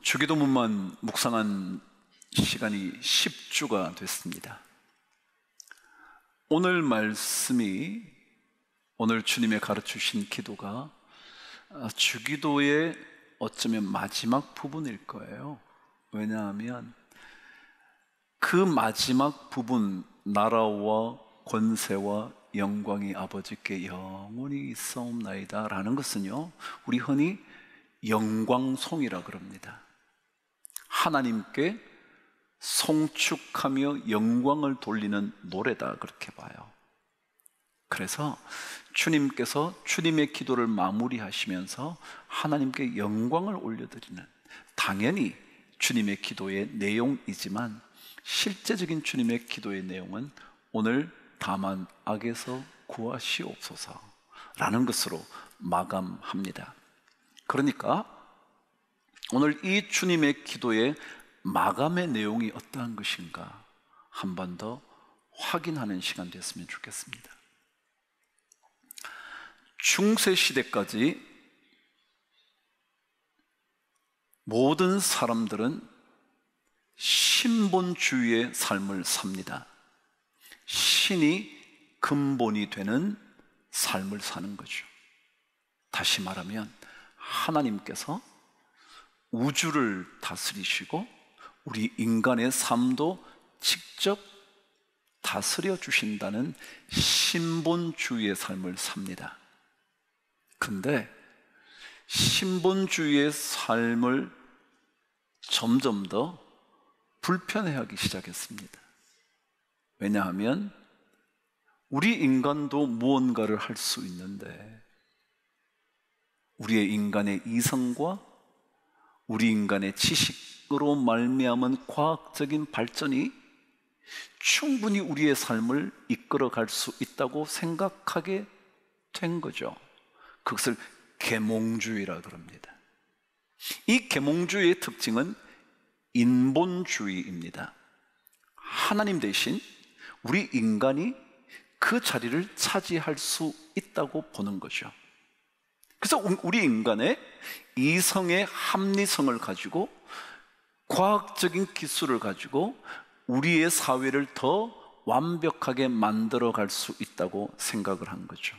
주기도문만 묵상한 시간이 10주가 됐습니다. 오늘 말씀이, 오늘 주님의 가르치신 기도가 주기도의 어쩌면 마지막 부분일 거예요. 왜냐하면 그 마지막 부분, 나라와 권세와 영광이 아버지께 영원히 있사옵나이다 라는 것은요, 우리 흔히 영광송이라 그럽니다. 하나님께 송축하며 영광을 돌리는 노래다, 그렇게 봐요. 그래서 주님께서 주님의 기도를 마무리하시면서 하나님께 영광을 올려드리는, 당연히 주님의 기도의 내용이지만 실제적인 주님의 기도의 내용은 오늘 다만 악에서 구하시옵소서 라는 것으로 마감합니다. 그러니까 오늘 이 주님의 기도의 마감의 내용이 어떠한 것인가 한 번 더 확인하는 시간 됐으면 좋겠습니다. 중세시대까지 모든 사람들은 신본주의의 삶을 삽니다. 신이 근본이 되는 삶을 사는 거죠. 다시 말하면 하나님께서 우주를 다스리시고 우리 인간의 삶도 직접 다스려 주신다는 신본주의의 삶을 삽니다. 근데 신본주의의 삶을 점점 더 불편해하기 시작했습니다. 왜냐하면 우리 인간도 무언가를 할 수 있는데 우리의 인간의 이성과 우리 인간의 지식으로 말미암은 과학적인 발전이 충분히 우리의 삶을 이끌어갈 수 있다고 생각하게 된 거죠. 그것을 계몽주의라 그럽니다. 이 계몽주의의 특징은 인본주의입니다. 하나님 대신 우리 인간이 그 자리를 차지할 수 있다고 보는 거죠. 그래서 우리 인간의 이성의 합리성을 가지고 과학적인 기술을 가지고 우리의 사회를 더 완벽하게 만들어 갈 수 있다고 생각을 한 거죠.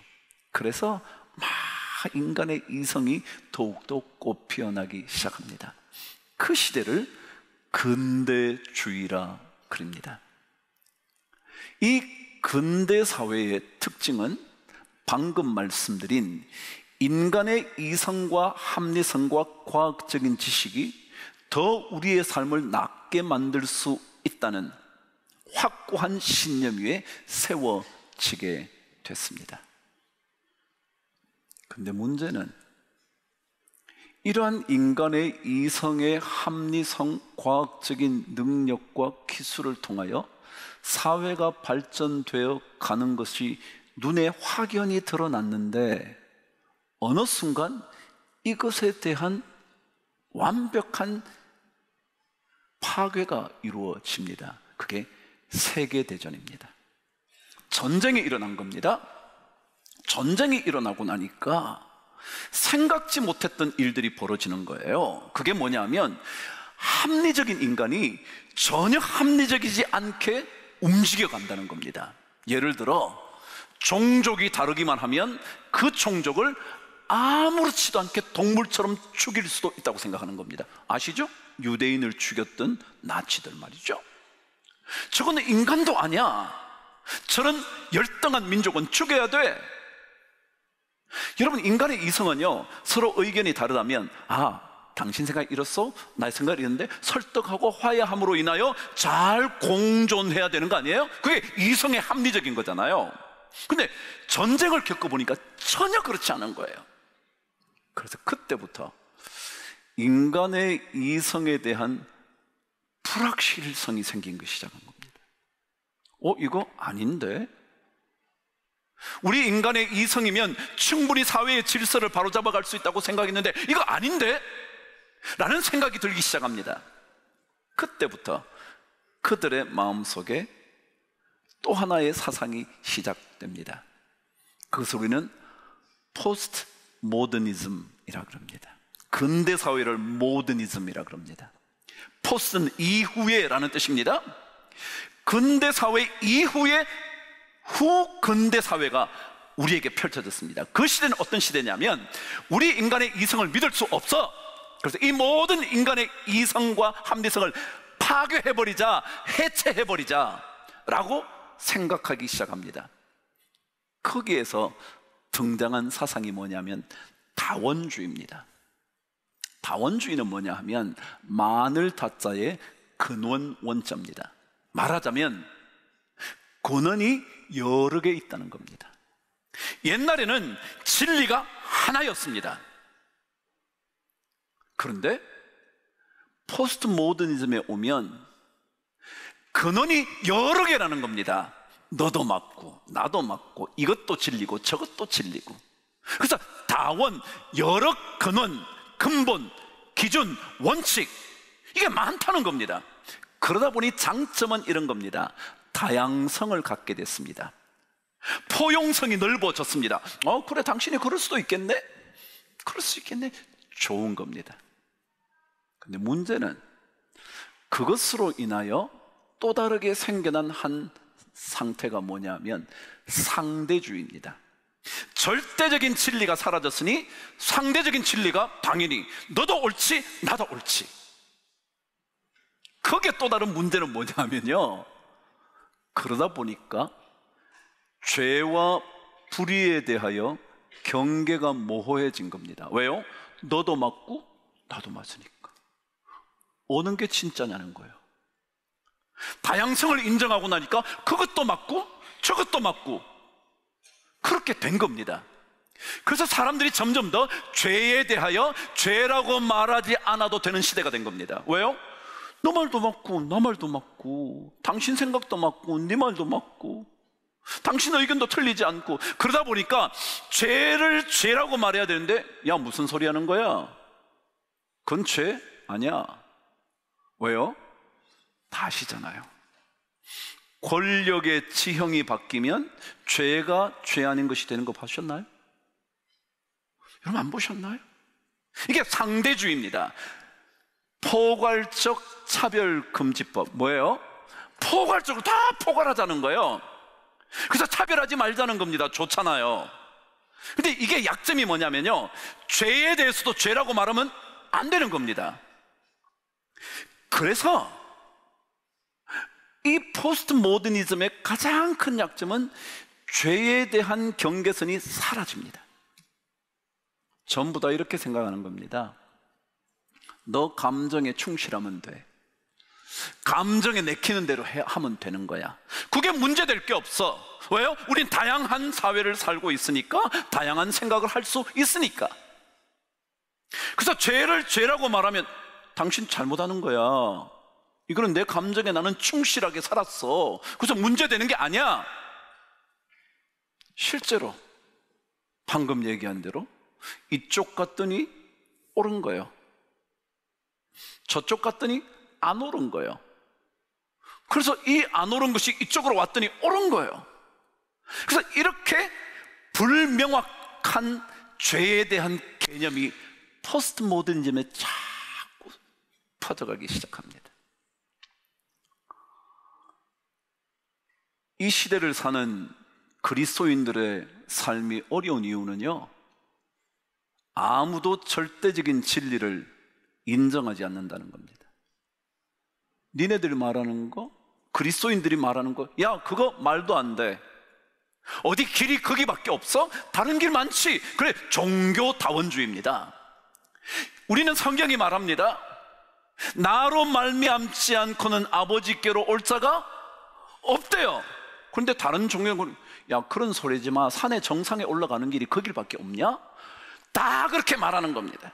그래서 인간의 이성이 더욱더 꽃피어나기 시작합니다. 그 시대를 근대주의라 그럽니다. 이 근대 사회의 특징은 방금 말씀드린 인간의 이성과 합리성과 과학적인 지식이 더 우리의 삶을 낫게 만들 수 있다는 확고한 신념 위에 세워지게 됐습니다. 근데 문제는 이러한 인간의 이성의 합리성, 과학적인 능력과 기술을 통하여 사회가 발전되어 가는 것이 눈에 확연히 드러났는데 어느 순간 이것에 대한 완벽한 파괴가 이루어집니다. 그게 세계대전입니다. 전쟁이 일어난 겁니다. 전쟁이 일어나고 나니까 생각지 못했던 일들이 벌어지는 거예요. 그게 뭐냐면 합리적인 인간이 전혀 합리적이지 않게 움직여 간다는 겁니다. 예를 들어 종족이 다르기만 하면 그 종족을 아무렇지도 않게 동물처럼 죽일 수도 있다고 생각하는 겁니다. 아시죠? 유대인을 죽였던 나치들 말이죠. 저거는 인간도 아니야. 저런 열등한 민족은 죽여야 돼. 여러분, 인간의 이성은요, 서로 의견이 다르다면 당신 생각이 이렇소? 나의 생각이 이런데 설득하고 화해함으로 인하여 잘 공존해야 되는 거 아니에요? 그게 이성의 합리적인 거잖아요. 근데 전쟁을 겪어보니까 전혀 그렇지 않은 거예요. 그래서 그때부터 인간의 이성에 대한 불확실성이 생긴 것이 시작한 겁니다. 이거 아닌데? 우리 인간의 이성이면 충분히 사회의 질서를 바로잡아 갈 수 있다고 생각했는데 이거 아닌데? 라는 생각이 들기 시작합니다. 그때부터 그들의 마음속에 또 하나의 사상이 시작됩니다. 그것을 우리는 포스트 모더니즘이라고 합니다. 근대 사회를 모더니즘이라 그럽니다. 포스트는 이후에 라는 뜻입니다. 근대 사회 이후에 후 근대 사회가 우리에게 펼쳐졌습니다. 그 시대는 어떤 시대냐면 우리 인간의 이성을 믿을 수 없어. 그래서 이 모든 인간의 이성과 합리성을 파괴해버리자, 해체해버리자 라고 생각하기 시작합니다. 거기에서 등장한 사상이 뭐냐면 다원주의입니다. 다원주의는 뭐냐 하면 마늘 다자의 근원 원자입니다. 말하자면 근원이 여러 개 있다는 겁니다. 옛날에는 진리가 하나였습니다. 그런데 포스트 모더니즘에 오면 근원이 여러 개라는 겁니다. 너도 맞고 나도 맞고 이것도 진리고 저것도 진리고. 그래서 다원, 여러 근원, 근본, 기준, 원칙, 이게 많다는 겁니다. 그러다 보니 장점은 이런 겁니다. 다양성을 갖게 됐습니다. 포용성이 넓어졌습니다. 그래, 당신이 그럴 수도 있겠네? 그럴 수 있겠네? 좋은 겁니다. 근데 문제는 그것으로 인하여 또 다르게 생겨난 한 상태가 뭐냐면 상대주의입니다. 절대적인 진리가 사라졌으니 상대적인 진리가 당연히 너도 옳지 나도 옳지. 그게 또 다른 문제는 뭐냐면요, 그러다 보니까 죄와 불의에 대하여 경계가 모호해진 겁니다. 왜요? 너도 맞고 나도 맞으니까 어느 게 진짜냐는 거예요. 다양성을 인정하고 나니까 그것도 맞고 저것도 맞고 그렇게 된 겁니다. 그래서 사람들이 점점 더 죄에 대하여 죄라고 말하지 않아도 되는 시대가 된 겁니다. 왜요? 너 말도 맞고 나 말도 맞고 당신 생각도 맞고 네 말도 맞고 당신 의견도 틀리지 않고, 그러다 보니까 죄를 죄라고 말해야 되는데 야, 무슨 소리 하는 거야? 그건 죄 아니야. 왜요? 다 아시잖아요. 권력의 지형이 바뀌면 죄가 죄 아닌 것이 되는 거 보셨나요? 여러분 안 보셨나요? 이게 상대주의입니다. 포괄적 차별금지법. 뭐예요? 포괄적으로 다 포괄하자는 거예요. 그래서 차별하지 말자는 겁니다. 좋잖아요. 근데 이게 약점이 뭐냐면요, 죄에 대해서도 죄라고 말하면 안 되는 겁니다. 그래서 이 포스트 모더니즘의 가장 큰 약점은 죄에 대한 경계선이 사라집니다. 전부 다 이렇게 생각하는 겁니다. 너 감정에 충실하면 돼. 감정에 내키는 대로 하면 되는 거야. 그게 문제될 게 없어. 왜요? 우린 다양한 사회를 살고 있으니까, 다양한 생각을 할 수 있으니까. 그래서 죄를 죄라고 말하면 당신 잘못하는 거야. 이거는 내 감정에 나는 충실하게 살았어. 그래서 문제되는 게 아니야. 실제로 방금 얘기한 대로 이쪽 갔더니 옳은 거예요. 저쪽 갔더니 안 옳은 거예요. 그래서 이 안 옳은 것이 이쪽으로 왔더니 옳은 거예요. 그래서 이렇게 불명확한 죄에 대한 개념이 포스트 모더니즘에 자꾸 퍼져가기 시작합니다. 이 시대를 사는 그리스도인들의 삶이 어려운 이유는요, 아무도 절대적인 진리를 인정하지 않는다는 겁니다. 니네들이 말하는 거, 그리스도인들이 말하는 거, 야, 그거 말도 안 돼. 어디 길이 거기밖에 없어? 다른 길 많지. 그래, 종교다원주의입니다. 우리는 성경이 말합니다. 나로 말미암지 않고는 아버지께로 올 자가 없대요. 그런데 다른 종교는 야, 그런 소리지 마. 산의 정상에 올라가는 길이 그 길밖에 없냐? 다 그렇게 말하는 겁니다.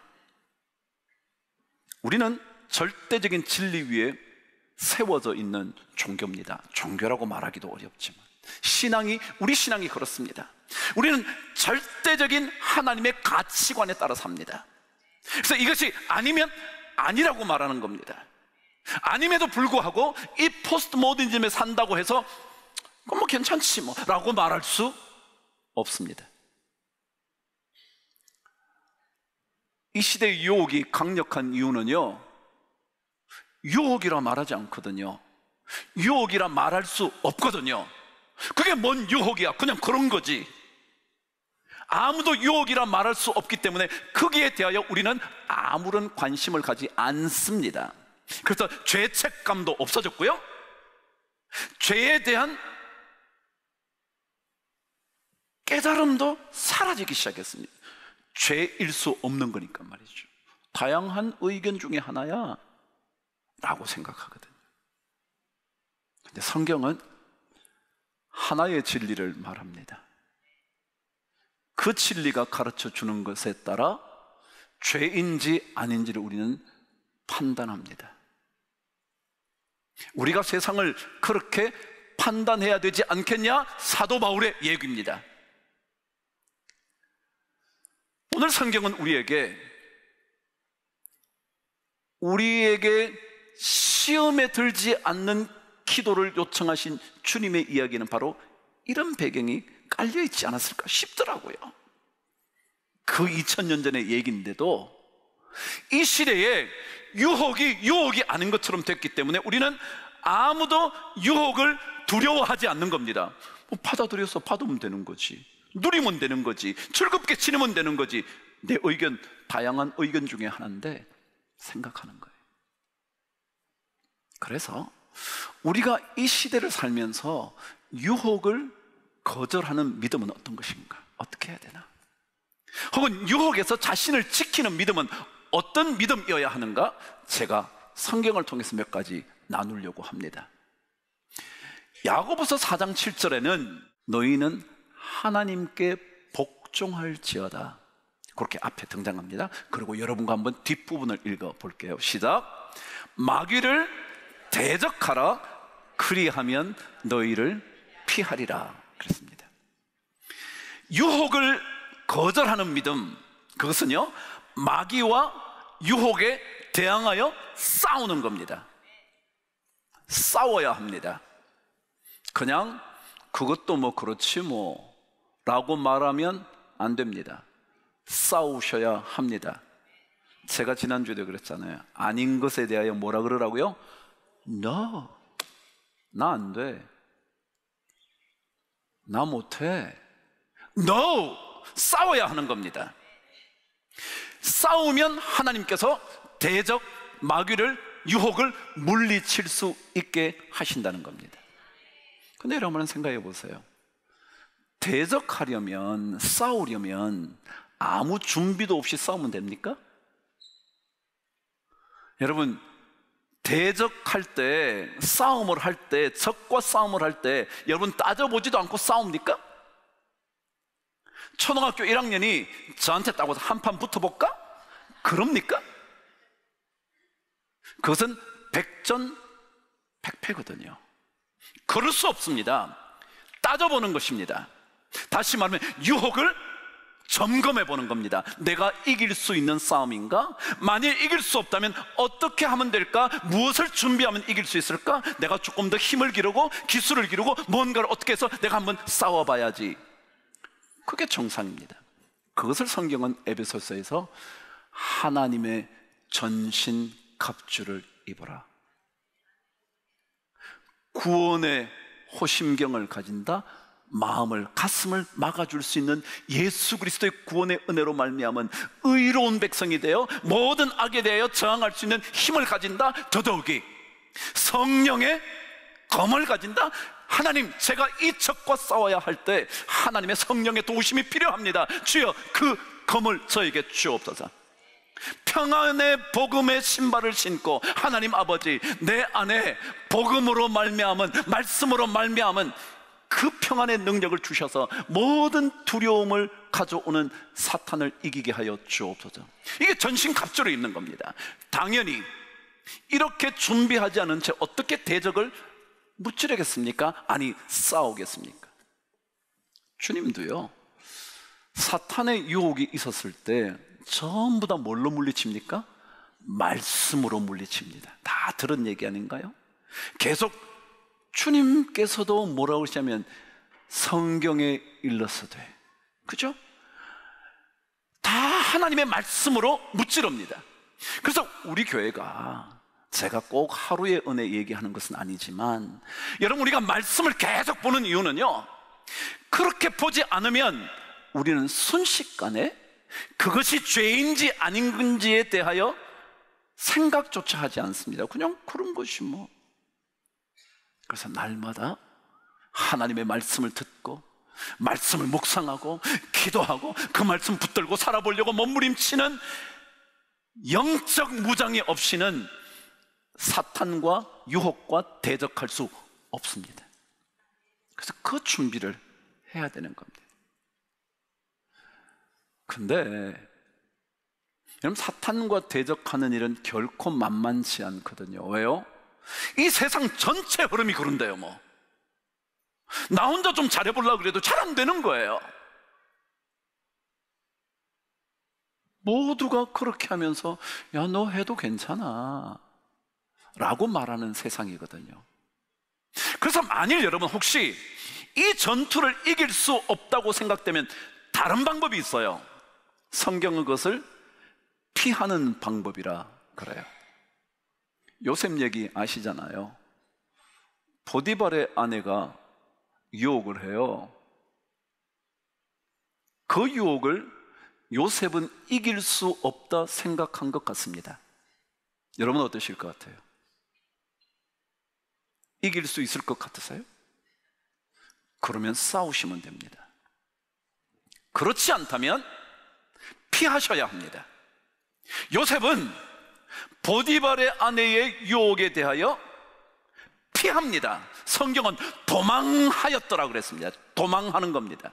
우리는 절대적인 진리 위에 세워져 있는 종교입니다. 종교라고 말하기도 어렵지만 우리 신앙이 그렇습니다. 우리는 절대적인 하나님의 가치관에 따라 삽니다. 그래서 이것이 아니면 아니라고 말하는 겁니다. 아님에도 불구하고 이 포스트 모더니즘에 산다고 해서 그건 뭐 괜찮지 뭐 라고 말할 수 없습니다. 이 시대의 유혹이 강력한 이유는요, 유혹이라 말하지 않거든요. 유혹이라 말할 수 없거든요. 그게 뭔 유혹이야? 그냥 그런 거지. 아무도 유혹이라 말할 수 없기 때문에 거기에 대하여 우리는 아무런 관심을 가지 않습니다. 그래서 죄책감도 없어졌고요, 죄에 대한 깨달음도 사라지기 시작했습니다. 죄일 수 없는 거니까 말이죠. 다양한 의견 중에 하나야 라고 생각하거든요. 근데 성경은 하나의 진리를 말합니다. 그 진리가 가르쳐 주는 것에 따라 죄인지 아닌지를 우리는 판단합니다. 우리가 세상을 그렇게 판단해야 되지 않겠냐? 사도 바울의 얘기입니다. 오늘 성경은 우리에게 시험에 들지 않는 기도를 요청하신 주님의 이야기는 바로 이런 배경이 깔려있지 않았을까 싶더라고요. 그 2000년 전의 얘기인데도 이 시대에 유혹이 아닌 것처럼 됐기 때문에 우리는 아무도 유혹을 두려워하지 않는 겁니다. 받아들여서 받으면 되는 거지, 누리면 되는 거지, 즐겁게 지내면 되는 거지. 내 의견, 다양한 의견 중에 하나인데 생각하는 거예요. 그래서 우리가 이 시대를 살면서 유혹을 거절하는 믿음은 어떤 것인가? 어떻게 해야 되나? 혹은 유혹에서 자신을 지키는 믿음은 어떤 믿음이어야 하는가? 제가 성경을 통해서 몇 가지 나누려고 합니다. 야고보서 4장 7절에는 너희는 하나님께 복종할지어다, 그렇게 앞에 등장합니다. 그리고 여러분과 한번 뒷부분을 읽어볼게요. 시작. 마귀를 대적하라, 그리하면 너희를 피하리라 그랬습니다. 유혹을 거절하는 믿음, 그것은요, 마귀와 유혹에 대항하여 싸우는 겁니다. 싸워야 합니다. 그냥 그것도 뭐 그렇지 뭐 라고 말하면 안 됩니다. 싸우셔야 합니다. 제가 지난주에도 그랬잖아요. 아닌 것에 대하여 뭐라 그러라고요? No, 나 안 돼, 나 못해. No, 싸워야 하는 겁니다. 싸우면 하나님께서 대적, 마귀를, 유혹을 물리칠 수 있게 하신다는 겁니다. 근데 여러분은 생각해 보세요. 대적하려면, 싸우려면 아무 준비도 없이 싸우면 됩니까? 여러분, 대적할 때, 싸움을 할 때, 적과 싸움을 할 때 여러분 따져보지도 않고 싸웁니까? 초등학교 1학년이 저한테 따고 한판 붙어볼까? 그럽니까? 그것은 백전백패거든요. 그럴 수 없습니다. 따져보는 것입니다. 다시 말하면 유혹을 점검해 보는 겁니다. 내가 이길 수 있는 싸움인가? 만일 이길 수 없다면 어떻게 하면 될까? 무엇을 준비하면 이길 수 있을까? 내가 조금 더 힘을 기르고 기술을 기르고 뭔가를 어떻게 해서 내가 한번 싸워봐야지. 그게 정상입니다. 그것을 성경은 에베소서에서 하나님의 전신 갑주를 입어라, 구원의 호심경을 가진다, 마음을, 가슴을 막아줄 수 있는 예수 그리스도의 구원의 은혜로 말미암은 의로운 백성이 되어 모든 악에 대하여 저항할 수 있는 힘을 가진다, 더더욱이 성령의 검을 가진다. 하나님, 제가 이 적과 싸워야 할 때 하나님의 성령의 도우심이 필요합니다. 주여, 그 검을 저에게 주옵소서. 평안의 복음의 신발을 신고 하나님 아버지, 내 안에 복음으로 말미암은, 말씀으로 말미암은 그 평안의 능력을 주셔서 모든 두려움을 가져오는 사탄을 이기게 하여 주옵소서. 이게 전신갑주를 입는 겁니다. 당연히 이렇게 준비하지 않은 채 어떻게 대적을 무찌르겠습니까? 아니, 싸우겠습니까? 주님도요, 사탄의 유혹이 있었을 때 전부 다 뭘로 물리칩니까? 말씀으로 물리칩니다. 다 들은 얘기 아닌가요? 계속 주님께서도 뭐라고 하시냐면 성경에 일러서되, 그죠? 다 하나님의 말씀으로 무찌릅니다. 그래서 우리 교회가, 제가 꼭 하루의 은혜 얘기하는 것은 아니지만, 여러분, 우리가 말씀을 계속 보는 이유는요, 그렇게 보지 않으면 우리는 순식간에 그것이 죄인지 아닌지에 대하여 생각조차 하지 않습니다. 그냥 그런 것이 뭐. 그래서 날마다 하나님의 말씀을 듣고 말씀을 묵상하고 기도하고 그 말씀 붙들고 살아보려고 몸부림치는 영적 무장이 없이는 사탄과 유혹과 대적할 수 없습니다. 그래서 그 준비를 해야 되는 겁니다. 근데 여러분, 사탄과 대적하는 일은 결코 만만치 않거든요. 왜요? 이 세상 전체 흐름이 그런데요. 뭐 나 혼자 좀 잘해보려고 그래도 잘 안 되는 거예요. 모두가 그렇게 하면서 야, 너 해도 괜찮아 라고 말하는 세상이거든요. 그래서 만일 여러분 혹시 이 전투를 이길 수 없다고 생각되면 다른 방법이 있어요. 성경은 그것을 피하는 방법이라 그래요. 요셉 얘기 아시잖아요. 보디발의 아내가 유혹을 해요. 그 유혹을 요셉은 이길 수 없다 생각한 것 같습니다. 여러분 어떠실 것 같아요? 이길 수 있을 것 같으세요? 그러면 싸우시면 됩니다. 그렇지 않다면 피하셔야 합니다. 요셉은 보디발의 아내의 유혹에 대하여 피합니다. 성경은 도망하였더라 그랬습니다. 도망하는 겁니다.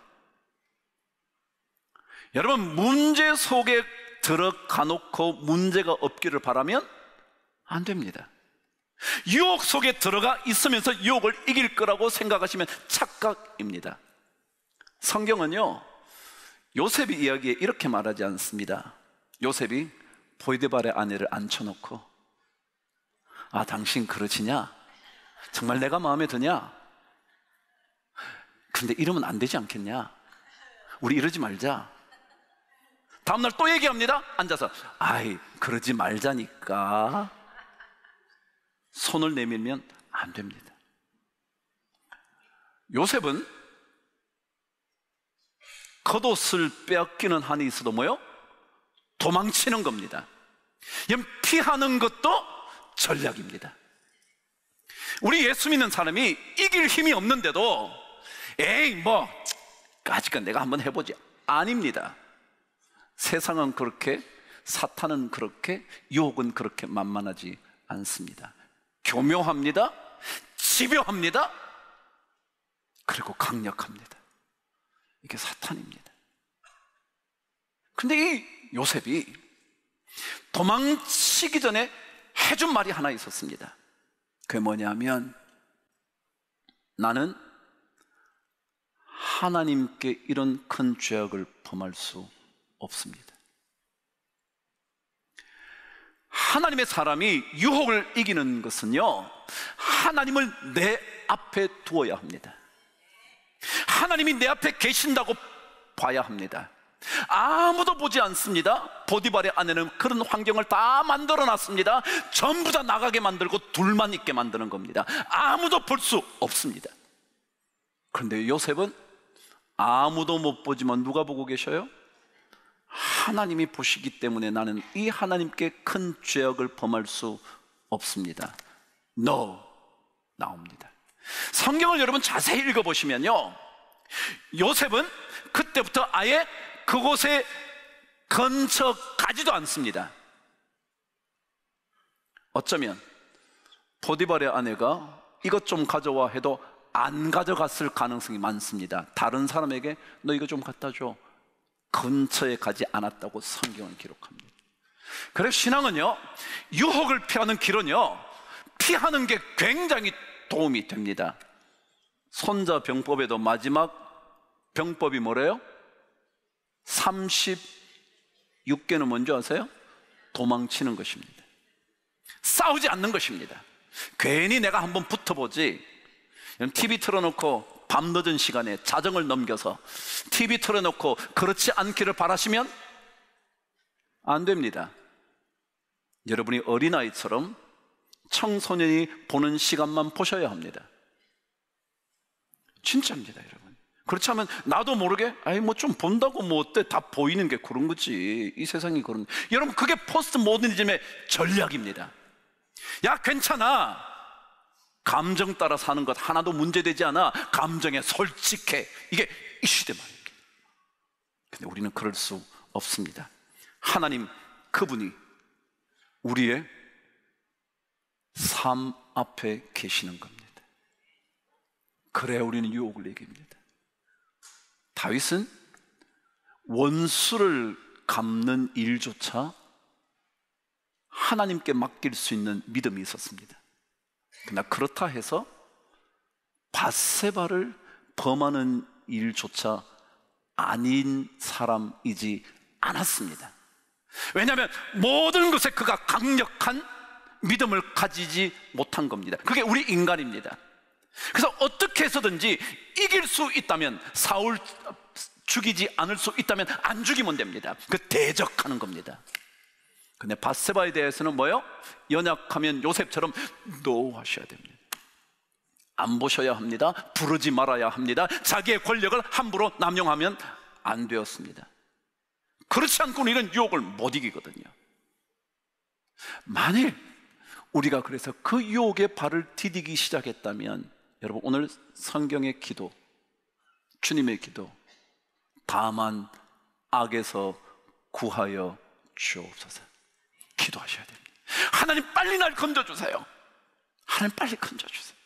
여러분, 문제 속에 들어가 놓고 문제가 없기를 바라면 안 됩니다. 유혹 속에 들어가 있으면서 유혹을 이길 거라고 생각하시면 착각입니다. 성경은요, 요셉의 이야기에 이렇게 말하지 않습니다. 요셉이 보디발의 아내를 앉혀놓고 아, 당신 그러지냐? 정말 내가 마음에 드냐? 근데 이러면 안 되지 않겠냐? 우리 이러지 말자. 다음날 또 얘기합니다. 앉아서 아이, 그러지 말자니까. 손을 내밀면 안 됩니다. 요셉은 겉옷을 빼앗기는 한이 있어도 뭐요? 도망치는 겁니다. 피하는 것도 전략입니다. 우리 예수 믿는 사람이 이길 힘이 없는데도 에이 뭐 아직은 내가 한번 해보지, 아닙니다. 세상은 그렇게, 사탄은 그렇게, 유혹은 그렇게 만만하지 않습니다. 교묘합니다. 집요합니다. 그리고 강력합니다. 이게 사탄입니다. 근데 이 요셉이 도망치기 전에 해준 말이 하나 있었습니다. 그게 뭐냐면, 나는 하나님께 이런 큰 죄악을 범할 수 없습니다. 하나님의 사람이 유혹을 이기는 것은요, 하나님을 내 앞에 두어야 합니다. 하나님이 내 앞에 계신다고 봐야 합니다. 아무도 보지 않습니다. 보디발의 아내는 그런 환경을 다 만들어 놨습니다. 전부 다 나가게 만들고 둘만 있게 만드는 겁니다. 아무도 볼 수 없습니다. 그런데 요셉은 아무도 못 보지만 누가 보고 계셔요? 하나님이 보시기 때문에 나는 이 하나님께 큰 죄악을 범할 수 없습니다. No, 나옵니다. 성경을 여러분 자세히 읽어보시면요, 요셉은 그때부터 아예 그곳에 근처 가지도 않습니다. 어쩌면 보디발의 아내가 이것 좀 가져와 해도 안 가져갔을 가능성이 많습니다. 다른 사람에게 너 이거 좀 갖다 줘, 근처에 가지 않았다고 성경은 기록합니다. 그래서 신앙은요, 유혹을 피하는 길은요, 피하는 게 굉장히 도움이 됩니다. 손자병법에도 마지막 병법이 뭐래요? 36개는 뭔지 아세요? 도망치는 것입니다. 싸우지 않는 것입니다. 괜히 내가 한번 붙어보지. TV 틀어놓고 밤늦은 시간에 자정을 넘겨서 TV 틀어놓고 그렇지 않기를 바라시면 안 됩니다. 여러분이 어린아이처럼 청소년이 보는 시간만 보셔야 합니다. 진짜입니다, 여러분. 그렇지 않으면 나도 모르게 뭐 좀 본다고 뭐 어때, 다 보이는 게 그런 거지. 이 세상이 그런 거. 여러분, 그게 포스트 모더니즘의 전략입니다. 야, 괜찮아, 감정 따라 사는 것 하나도 문제되지 않아, 감정에 솔직해, 이게 이 시대 말입니다. 근데 우리는 그럴 수 없습니다. 하나님, 그분이 우리의 삶 앞에 계시는 겁니다. 그래야 우리는 유혹을 이깁니다. 다윗은 원수를 갚는 일조차 하나님께 맡길 수 있는 믿음이 있었습니다. 그러나 그렇다 해서 밧세바를 범하는 일조차 아닌 사람이지 않았습니다. 왜냐하면 모든 것에 그가 강력한 믿음을 가지지 못한 겁니다. 그게 우리 인간입니다. 그래서 어떻게 해서든지 이길 수 있다면, 사울 죽이지 않을 수 있다면 안 죽이면 됩니다. 그 대적하는 겁니다. 근데 밧세바에 대해서는 뭐요? 연약하면 요셉처럼 노하셔야 됩니다. 안 보셔야 합니다. 부르지 말아야 합니다. 자기의 권력을 함부로 남용하면 안 되었습니다. 그렇지 않고는 이런 유혹을 못 이기거든요. 만일 우리가 그래서 그 유혹에 발을 디디기 시작했다면, 여러분, 오늘 성경의 기도, 주님의 기도, 다만 악에서 구하여 주옵소서, 기도하셔야 됩니다. 하나님, 빨리 날 건져주세요. 하나님, 빨리 건져주세요.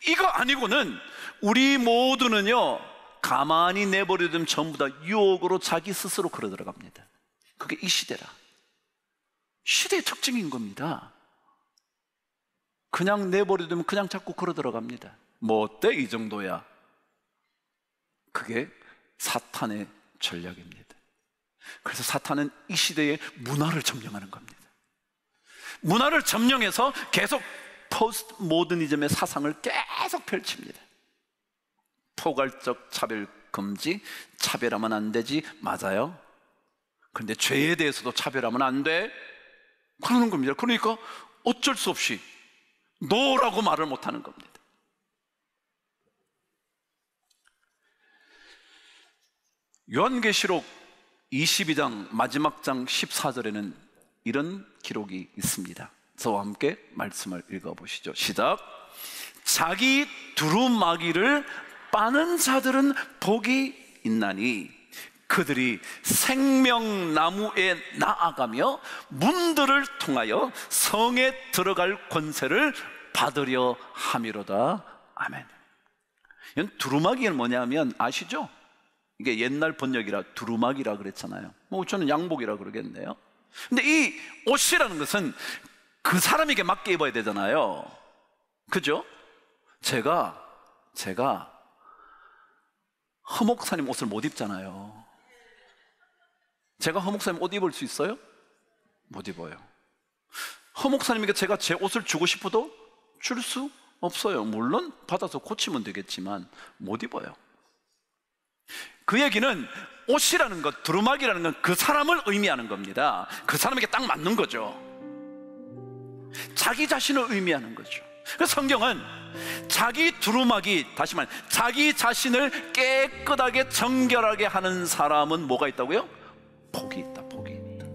이거 아니고는 우리 모두는요, 가만히 내버려두면 전부 다 유혹으로 자기 스스로 걸어 들어갑니다. 그게 이 시대라, 시대의 특징인 겁니다. 그냥 내버려두면 그냥 자꾸 걸어 들어갑니다. 뭐 어때, 이 정도야. 그게 사탄의 전략입니다. 그래서 사탄은 이 시대의 문화를 점령하는 겁니다. 문화를 점령해서 계속 포스트 모더니즘의 사상을 계속 펼칩니다. 포괄적 차별 금지, 차별하면 안 되지, 맞아요. 그런데 죄에 대해서도 차별하면 안 돼, 그러는 겁니다. 그러니까 어쩔 수 없이 노라고 말을 못하는 겁니다. 요한계시록 22장 마지막 장 14절에는 이런 기록이 있습니다. 저와 함께 말씀을 읽어보시죠. 시작. 자기 두루마기를 빠는 자들은 복이 있나니 그들이 생명나무에 나아가며 문들을 통하여 성에 들어갈 권세를 받으려 함이로다. 아멘. 이건 두루마기는 뭐냐면 아시죠? 이게 옛날 번역이라 두루마기라 그랬잖아요. 뭐 저는 양복이라 그러겠네요. 근데 이 옷이라는 것은 그 사람에게 맞게 입어야 되잖아요. 그죠? 제가 허목사님 옷을 못 입잖아요. 제가 허목사님 옷 입을 수 있어요? 못 입어요. 허목사님에게 제가 제 옷을 주고 싶어도 줄 수 없어요. 물론 받아서 고치면 되겠지만 못 입어요. 그 얘기는 옷이라는 것, 두루마기라는 건 그 사람을 의미하는 겁니다. 그 사람에게 딱 맞는 거죠. 자기 자신을 의미하는 거죠. 그래서 성경은 자기 두루마기, 다시 말해 자기 자신을 깨끗하게 정결하게 하는 사람은 뭐가 있다고요? 복이 있다, 복이 있다.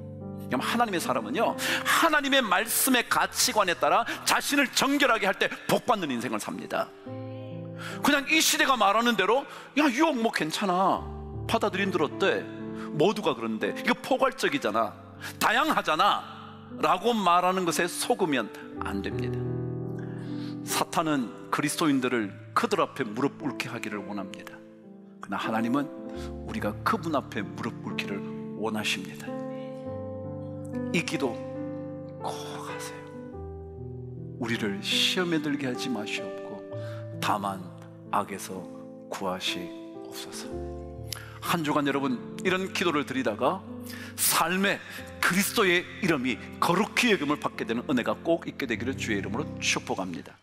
그럼 하나님의 사람은요, 하나님의 말씀의 가치관에 따라 자신을 정결하게 할 때 복받는 인생을 삽니다. 그냥 이 시대가 말하는 대로 야, 유혹 뭐 괜찮아, 받아들인들 어때? 모두가 그런데 이거 포괄적이잖아, 다양하잖아 라고 말하는 것에 속으면 안 됩니다. 사탄은 그리스도인들을 그들 앞에 무릎 꿇게 하기를 원합니다. 그러나 하나님은 우리가 그분 앞에 무릎 꿇기를 원하십니다. 이 기도 꼭 하세요. 우리를 시험에 들게 하지 마시옵고 다만 악에서 구하시옵소서. 한 주간 여러분 이런 기도를 드리다가 삶에 그리스도의 이름이 거룩히 여김을 받게 되는 은혜가 꼭 있게 되기를 주의 이름으로 축복합니다.